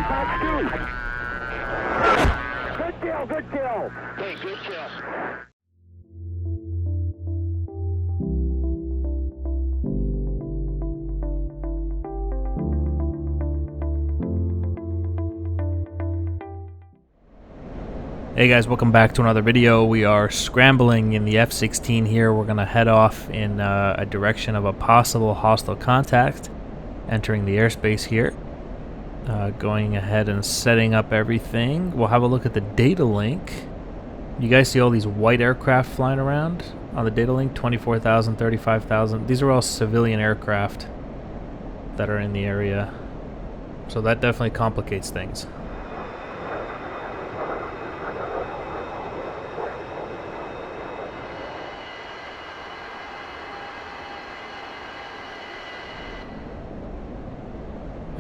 Good kill, good kill. Hey, good kill. Hey guys, welcome back to another video. We are scrambling in the F-16 here. We're going to head off in a direction of a possible hostile contact, entering the airspace here. Going ahead and setting up everything. We'll have a look at the data link. You guys see all these white aircraft flying around on the data link? 24,000, 35,000. These are all civilian aircraft that are in the area. So that definitely complicates things.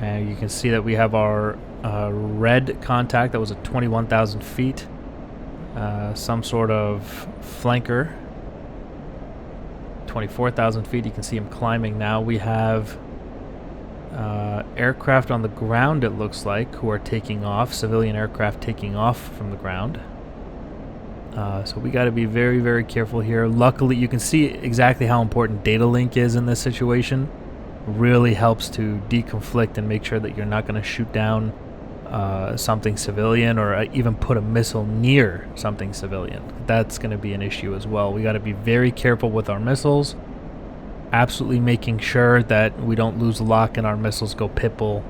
And you can see that we have our red contact that was at 21,000 feet. Some sort of flanker. 24,000 feet. You can see him climbing now. We have aircraft on the ground, it looks like, who are taking off. Civilian aircraft taking off from the ground. So we got to be very, very careful here. Luckily, you can see exactly how important data link is in this situation. Really helps to deconflict and make sure that you're not going to shoot down something civilian or even put a missile near something civilian. That's going to be an issue as well. We got to be very careful with our missiles. Absolutely making sure that we don't lose lock and our missiles go pitbull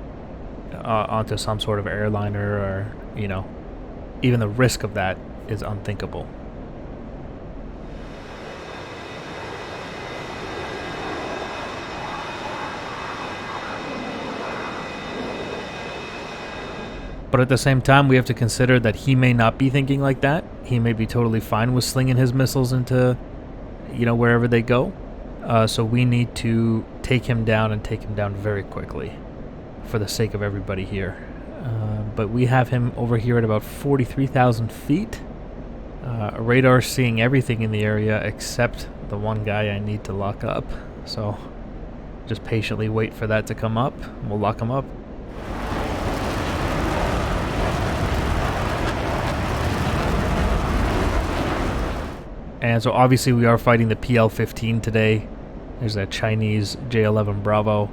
onto some sort of airliner, or, you know, even the risk of that is unthinkable. But at the same time, we have to consider that he may not be thinking like that. He may be totally fine with slinging his missiles into, you know, wherever they go. So we need to take him down, and take him down very quickly for the sake of everybody here. But we have him over here at about 43,000 feet. Radar seeing everything in the area except the one guy I need to lock up. So just patiently wait for that to come up. We'll lock him up. And so obviously we are fighting the PL-15 today. There's that Chinese J-11 Bravo.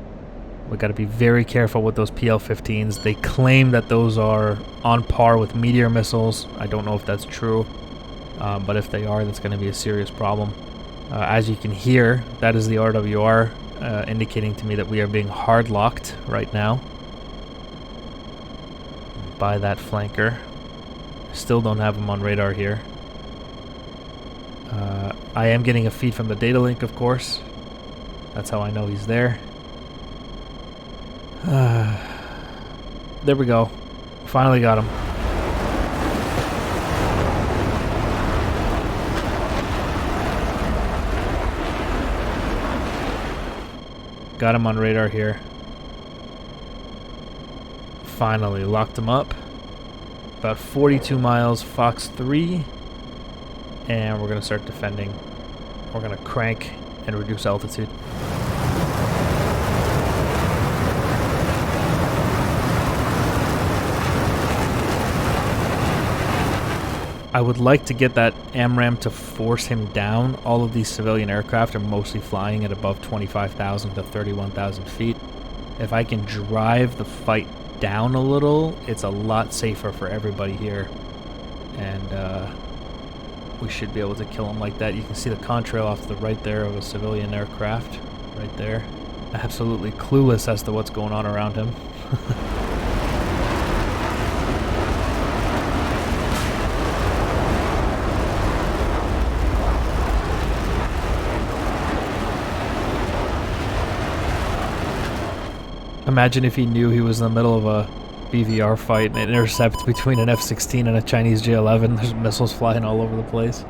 We got to be very careful with those PL-15s. They claim that those are on par with Meteor missiles. I don't know if that's true, but if they are, that's going to be a serious problem. As you can hear, that is the RWR indicating to me that we are being hard locked right now by that flanker. Still don't have him on radar here. I am getting a feed from the data link, of course. That's how I know he's there. There we go. Finally got him. Got him on radar here. Finally locked him up. About 42 miles, Fox 3. And we're going to start defending. We're going to crank and reduce altitude. I would like to get that AMRAAM to force him down. All of these civilian aircraft are mostly flying at above 25,000 to 31,000 feet. If I can drive the fight down a little, it's a lot safer for everybody here. And we should be able to kill him like that. You can see the contrail off to the right there of a civilian aircraft right there. Absolutely clueless as to what's going on around him. Imagine if he knew he was in the middle of a BVR fight and an intercept between an F-16 and a Chinese J-11. There's missiles flying all over the place.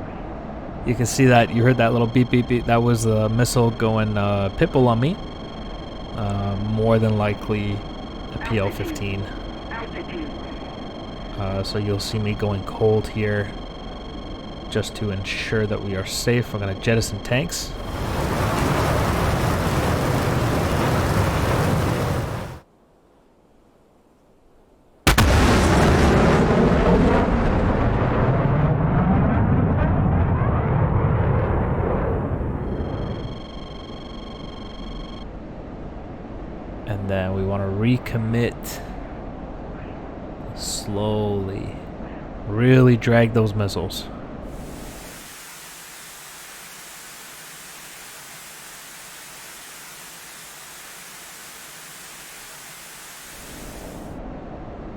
You can see that. You heard that little beep, beep, beep. That was the missile going pitbull on me. More than likely a PL-15. So you'll see me going cold here just to ensure that we are safe. We're going to jettison tanks. And then we want to recommit slowly. Really drag those missiles.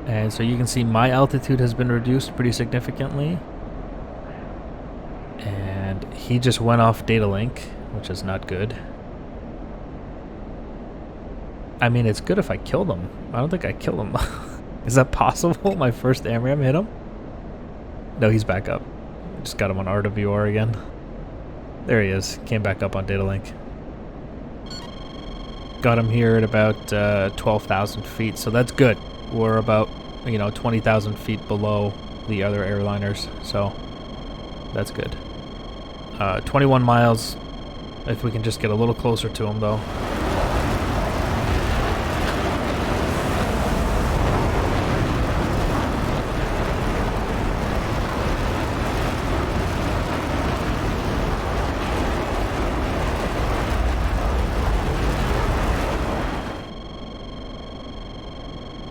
And so you can see my altitude has been reduced pretty significantly. And he just went off data link, which is not good. I mean, it's good if I killed him. I don't think I killed him. Is that possible? My first AMRAM hit him? No, he's back up. Just got him on RWR again. There he is. Came back up on data link. Got him here at about 12,000 feet, so that's good. We're about, 20,000 feet below the other airliners, so that's good. 21 miles, if we can just get a little closer to him, though.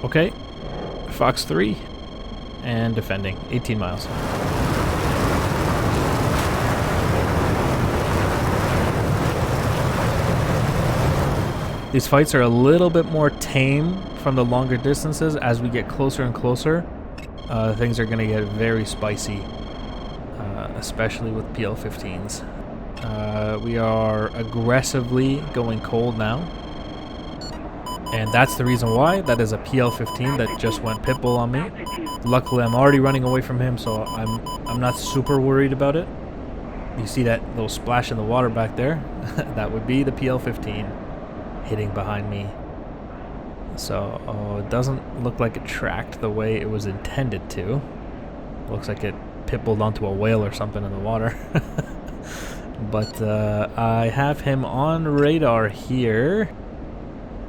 Okay, Fox 3 and defending 18 miles. These fights are a little bit more tame from the longer distances. As we get closer and closer, things are going to get very spicy, especially with PL-15s. We are aggressively going cold now. And that's the reason why. That is a PL-15 that just went pitbull on me. Luckily, I'm already running away from him, so I'm not super worried about it. You see that little splash in the water back there? That would be the PL-15 hitting behind me. So it doesn't look like it tracked the way it was intended to. Looks like it pitbulled onto a whale or something in the water. But I have him on radar here.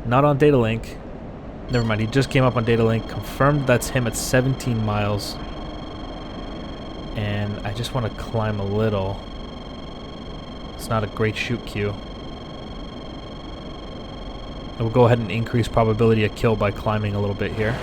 Not on data link. Never mind, he just came up on data link. Confirmed that's him at 17 miles. And I just want to climb a little. It's not a great shoot queue. I will go ahead and increase probability of kill by climbing a little bit here.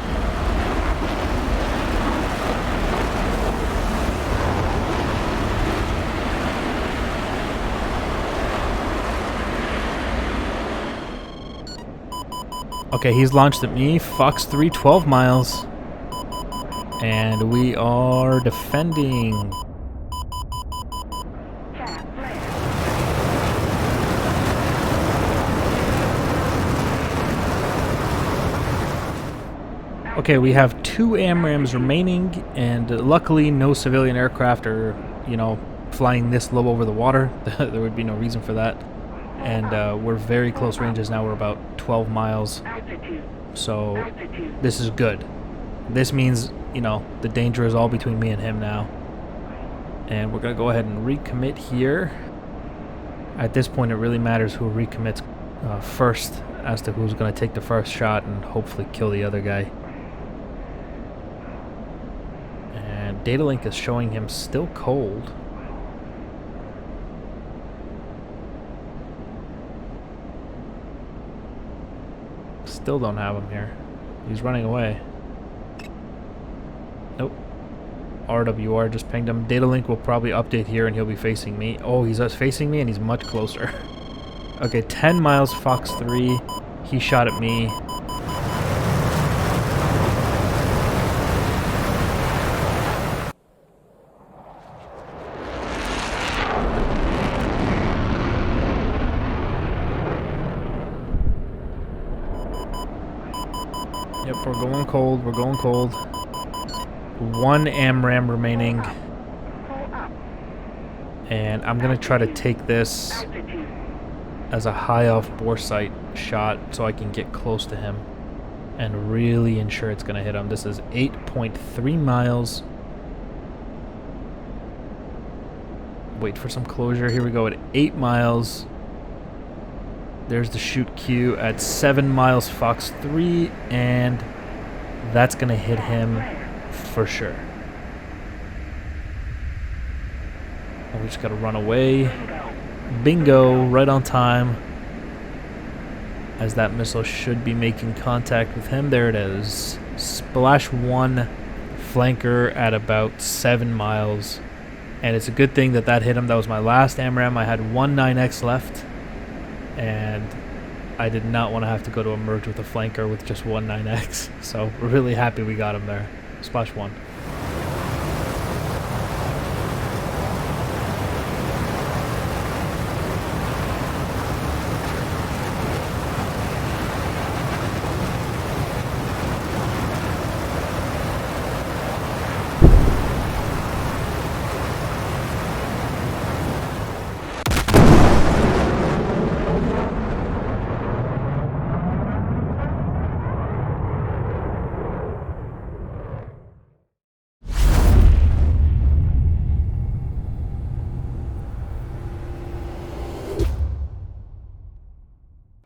Okay, he's launched at me. Fox 3, 12 miles. And we are defending. Okay, we have 2 AMRAMs remaining, and luckily no civilian aircraft are, flying this low over the water. There would be no reason for that. And we're very close ranges now. We're about 12 miles. So this is good. This means, the danger is all between me and him now. And we're going to go ahead and recommit here. At this point, it really matters who recommits first as to who's going to take the first shot and hopefully kill the other guy. And data link is showing him still cold. Still don't have him here. He's running away. Nope. RWR just pinged him. Data link will probably update here and he'll be facing me. Oh, he's facing me and he's much closer. Okay, 10 miles Fox 3. He shot at me. Yep, we're going cold. We're going cold. 1 AMRAM remaining. And I'm going to try to take this as a high off bore sight shot so I can get close to him and really ensure it's going to hit him. This is 8.3 miles. Wait for some closure. Here we go at 8 miles. There's the shoot queue at 7 miles Fox 3, and that's going to hit him for sure. And we just got to run away. Bingo, right on time. as that missile should be making contact with him. There it is. Splash 1 flanker at about 7 miles. And it's a good thing that hit him. That was my last AMRAAM. I had one 9X left. And I did not want to have to go to a merge with a flanker with just one 9X. So we're really happy we got him there. Splash 1.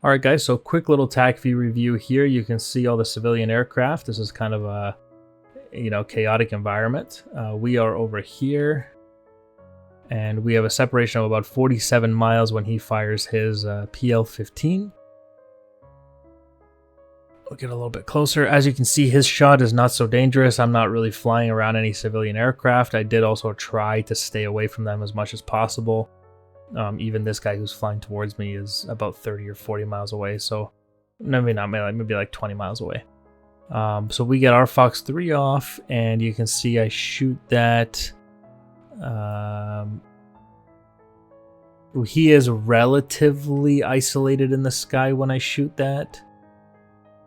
Alright guys, so quick little TAC view review here. You can see all the civilian aircraft. This is kind of a, chaotic environment. We are over here, and we have a separation of about 47 miles when he fires his PL-15. We'll get a little bit closer. As you can see, his shot is not so dangerous. I'm not really flying around any civilian aircraft. I did also try to stay away from them as much as possible. Even this guy who's flying towards me is about 30 or 40 miles away, so maybe not, maybe like 20 miles away. So we get our Fox 3 off, and you can see I shoot that. He is relatively isolated in the sky when I shoot that.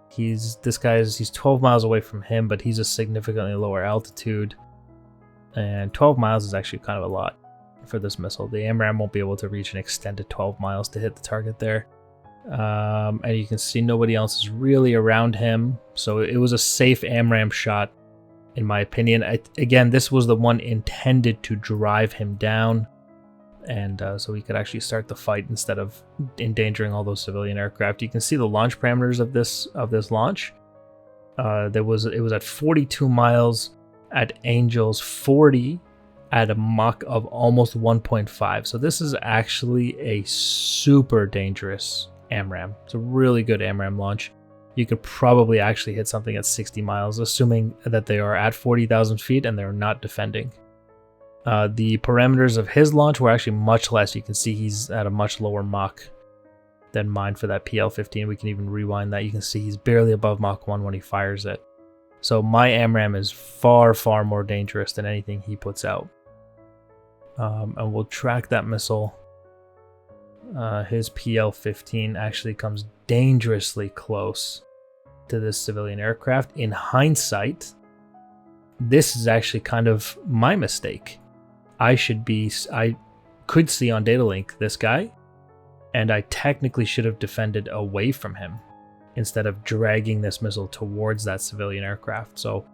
He's 12 miles away from him, but he's a significantly lower altitude, and 12 miles is actually kind of a lot for this missile. The AMRAAM won't be able to reach an extended 12 miles to hit the target there. And you can see nobody else is really around him, so it was a safe AMRAAM shot in my opinion. Again, this was the one intended to drive him down, and so we could actually start the fight instead of endangering all those civilian aircraft. You can see the launch parameters of this launch. It was at 42 miles at Angels, 40 at a Mach of almost 1.5. So this is actually a super dangerous AMRAAM. It's a really good AMRAAM launch. You could probably actually hit something at 60 miles, assuming that they are at 40,000 feet and they're not defending. The parameters of his launch were actually much less. You can see he's at a much lower Mach than mine for that PL-15. We can even rewind that. You can see he's barely above Mach 1 when he fires it. So my AMRAAM is far, far more dangerous than anything he puts out. And we'll track that missile. His PL-15 actually comes dangerously close to this civilian aircraft. In hindsight, this is actually kind of my mistake. I could see on data link this guy, and I technically should have defended away from him instead of dragging this missile towards that civilian aircraft. So,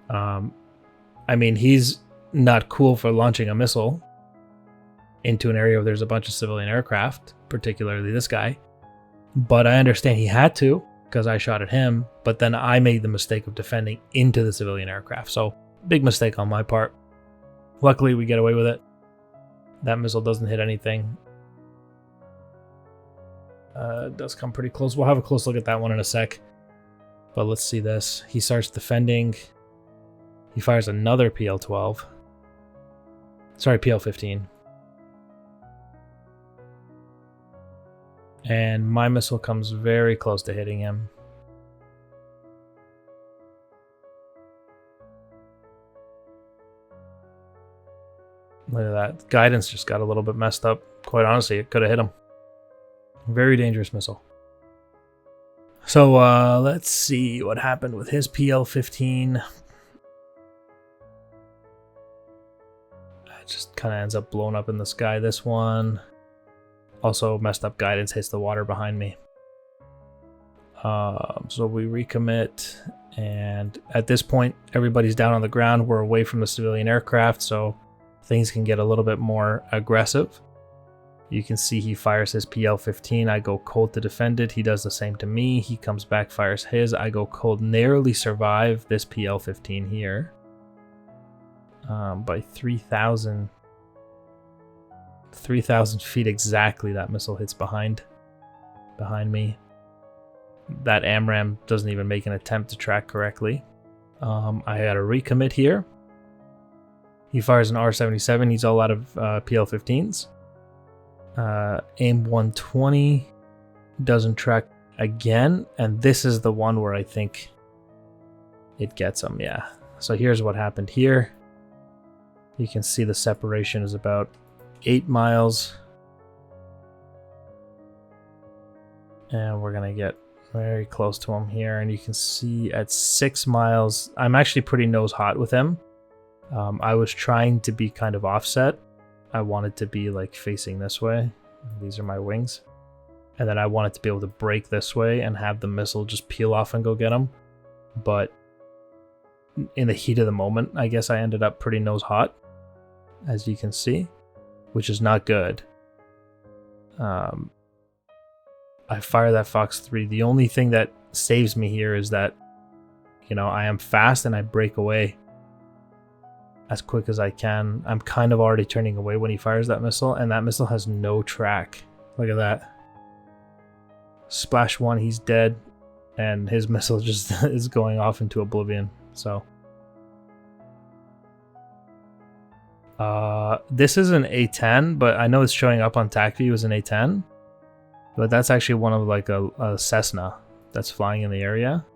I mean, he's not cool for launching a missile into an area where there's a bunch of civilian aircraft, particularly this guy. But I understand he had to, because I shot at him, but then I made the mistake of defending into the civilian aircraft. So, big mistake on my part. Luckily, we get away with it. That missile doesn't hit anything. It does come pretty close. We'll have a close look at that one in a sec. But let's see this. He starts defending. He fires another PL-12. Sorry, PL-15. And my missile comes very close to hitting him. Look at that. Guidance just got a little bit messed up. Quite honestly, it could have hit him. Very dangerous missile. So let's see what happened with his PL-15. It just kind of ends up blowing up in the sky. This one also messed up guidance, hits the water behind me. So we recommit, and at this point everybody's down on the ground. We're away from the civilian aircraft, so things can get a little bit more aggressive. You can see he fires his PL-15. I go cold to defend it. He does the same to me. He comes back, fires his. I go cold, narrowly survive this PL-15 here by 3,000 feet exactly. That missile hits behind me. that AMRAAM doesn't even make an attempt to track correctly. I had a recommit here. He fires an R77. He's all out of PL-15s. AIM 120 doesn't track again, and this is the one where I think it gets him. Yeah. So here's what happened here. You can see the separation is about 8 miles. And we're going to get very close to him here. And you can see at 6 miles, I'm actually pretty nose hot with him. I was trying to be kind of offset. I wanted to be like facing this way. These are my wings. And then I wanted to be able to break this way and have the missile just peel off and go get him. But in the heat of the moment, I guess I ended up pretty nose hot, as you can see, which is not good. I fire that Fox 3. The only thing that saves me here is that, you know, I am fast and I break away as quick as I can. I'm kind of already turning away when he fires that missile, and that missile has no track. Look at that. Splash 1, he's dead, and his missile just is going off into oblivion. So this is an A10, but I know it's showing up on TACView as an A10, but that's actually one of like a Cessna that's flying in the area.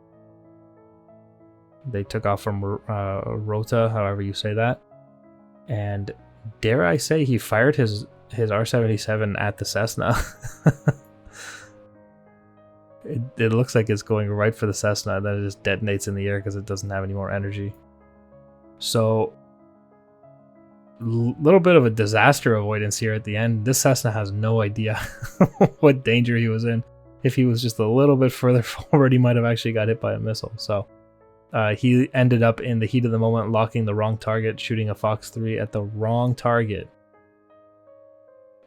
They took off from Rota, however you say that, and dare I say he fired his R77 at the Cessna. It looks like it's going right for the Cessna, and then it just detonates in the air because it doesn't have any more energy. So, little bit of a disaster avoidance here at the end. This Cessna has no idea what danger he was in. If he was just a little bit further forward, he might have actually got hit by a missile. So, he ended up in the heat of the moment locking the wrong target, shooting a Fox 3 at the wrong target.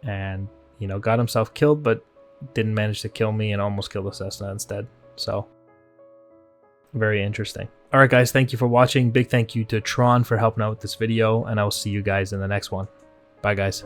And, you know, got himself killed, but didn't manage to kill me and almost killed the Cessna instead. So, very interesting. Alright guys, thank you for watching. Big thank you to Tron for helping out with this video, and I will see you guys in the next one. Bye guys.